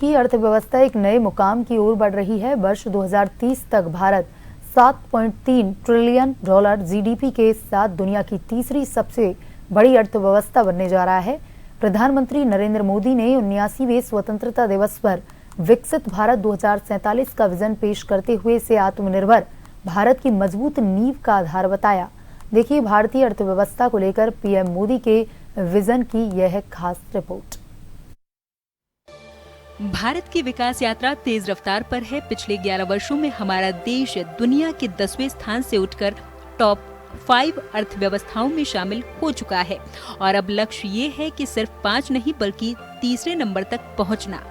की अर्थव्यवस्था एक नए मुकाम की ओर बढ़ रही है। वर्ष 2030 तक भारत 7.3 ट्रिलियन डॉलर जीडीपी के साथ दुनिया की तीसरी सबसे बड़ी अर्थव्यवस्था बनने जा रहा है। प्रधानमंत्री नरेंद्र मोदी ने 79वें स्वतंत्रता दिवस पर विकसित भारत 2047 का विजन पेश करते हुए इसे आत्मनिर्भर भारत की मजबूत नींव का आधार बताया। देखिए भारतीय अर्थव्यवस्था को लेकर पीएम मोदी के विजन की यह खास रिपोर्ट। भारत की विकास यात्रा तेज रफ्तार पर है। पिछले 11 वर्षों में हमारा देश दुनिया के 10वें स्थान से उठकर टॉप 5 अर्थव्यवस्थाओं में शामिल हो चुका है और अब लक्ष्य ये है कि सिर्फ 5 नहीं बल्कि तीसरे नंबर तक पहुंचना।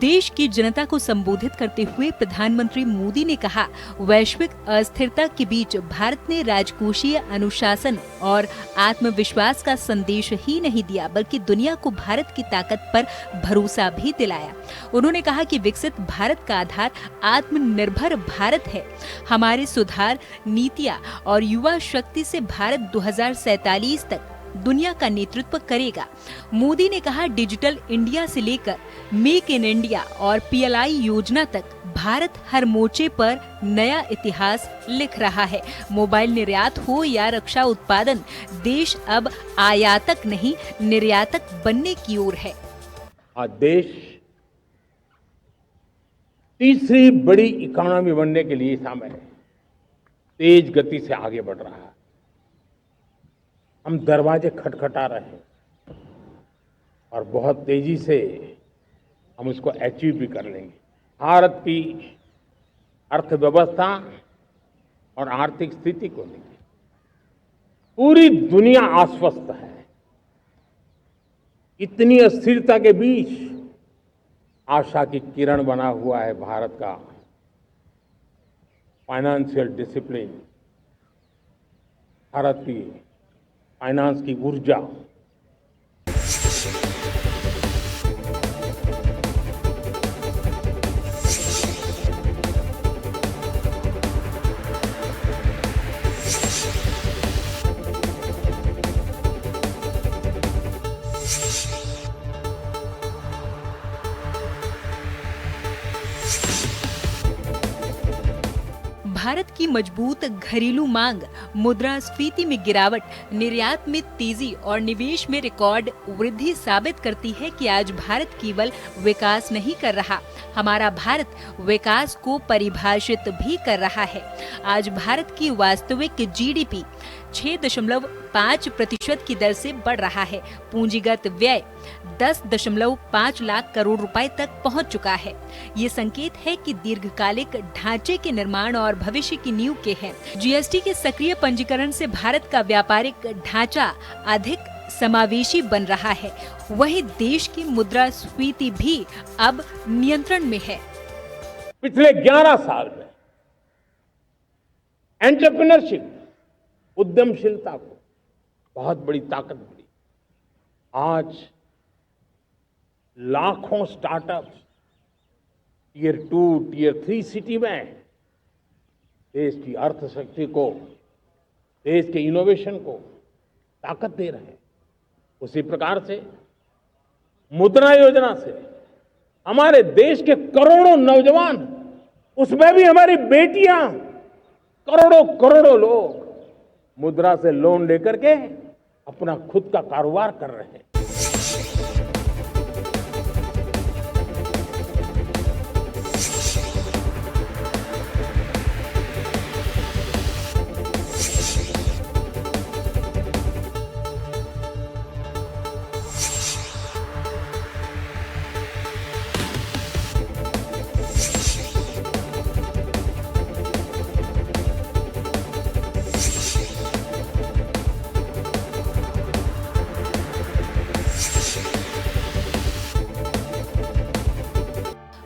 देश की जनता को संबोधित करते हुए प्रधानमंत्री मोदी ने कहा, वैश्विक अस्थिरता के बीच भारत ने राजकोषीय अनुशासन और आत्मविश्वास का संदेश ही नहीं दिया बल्कि दुनिया को भारत की ताकत पर भरोसा भी दिलाया। उन्होंने कहा कि विकसित भारत का आधार आत्मनिर्भर भारत है। हमारे सुधार, नीतियां और युवा शक्ति से भारत 2047 तक दुनिया का नेतृत्व करेगा। मोदी ने कहा, डिजिटल इंडिया से लेकर मेक इन इंडिया और पीएलआई योजना तक भारत हर मोर्चे पर नया इतिहास लिख रहा है। मोबाइल निर्यात हो या रक्षा उत्पादन, देश अब आयातक नहीं निर्यातक बनने की ओर है। आज देश तीसरी बड़ी इकोनॉमी बनने के लिए शामिल है। तेज गति से आगे बढ़ रहा है। हम दरवाजे खटखटा रहे हैं और बहुत तेजी से हम उसको अचीव भी कर लेंगे। भारत की अर्थव्यवस्था और आर्थिक स्थिति को लेकर पूरी दुनिया आश्वस्त है। इतनी अस्थिरता के बीच आशा की किरण बना हुआ है भारत का फाइनेंशियल डिसिप्लिन, भारत की फाइनेंस की ऊर्जा। भारत की मजबूत घरेलू मांग, मुद्रास्फीति में गिरावट, निर्यात में तेजी और निवेश में रिकॉर्ड वृद्धि साबित करती है कि आज भारत केवल विकास नहीं कर रहा, हमारा भारत विकास को परिभाषित भी कर रहा है। आज भारत की वास्तविक जीडीपी 6.5% की दर से बढ़ रहा है। पूंजीगत व्यय 10.5 लाख करोड़ रुपए तक पहुंच चुका है। ये संकेत है कि दीर्घकालिक ढांचे के निर्माण और भविष्य की नींव के हैं। जीएसटी के सक्रिय पंजीकरण से भारत का व्यापारिक ढांचा अधिक समावेशी बन रहा है। वहीं देश की मुद्रास्फीति भी अब नियंत्रण में है। पिछले 11 साल में एंटरप्रेन्योरशिप, उद्यमशीलता को बहुत बड़ी ताकत मिली। आज लाखों स्टार्टअप्स टियर 2, टियर 3 सिटी में देश की अर्थशक्ति को, देश के इनोवेशन को ताकत दे रहे हैं। उसी प्रकार से मुद्रा योजना से हमारे देश के करोड़ों नौजवान, उसमें भी हमारी बेटियां, करोड़ों करोड़ों लोग मुद्रा से लोन लेकर के अपना खुद का कारोबार कर रहे हैं।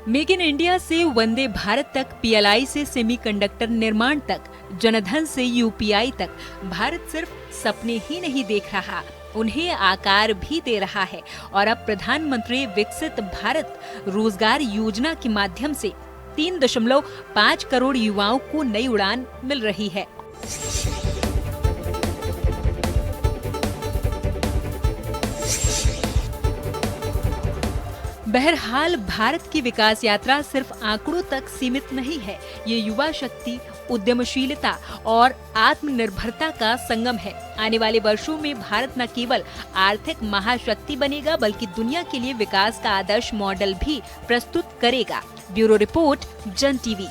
मेक इन इंडिया से वंदे भारत तक, पीएलआई से सेमीकंडक्टर निर्माण तक, जनधन से यूपीआई तक, भारत सिर्फ सपने ही नहीं देख रहा, उन्हें आकार भी दे रहा है और अब प्रधानमंत्री विकसित भारत रोजगार योजना के माध्यम से 3.5 करोड़ युवाओं को नई उड़ान मिल रही है। बहरहाल भारत की विकास यात्रा सिर्फ आंकड़ों तक सीमित नहीं है। ये युवा शक्ति, उद्यमशीलता और आत्मनिर्भरता का संगम है। आने वाले वर्षों में भारत न केवल आर्थिक महाशक्ति बनेगा बल्कि दुनिया के लिए विकास का आदर्श मॉडल भी प्रस्तुत करेगा। ब्यूरो रिपोर्ट, जन टीवी।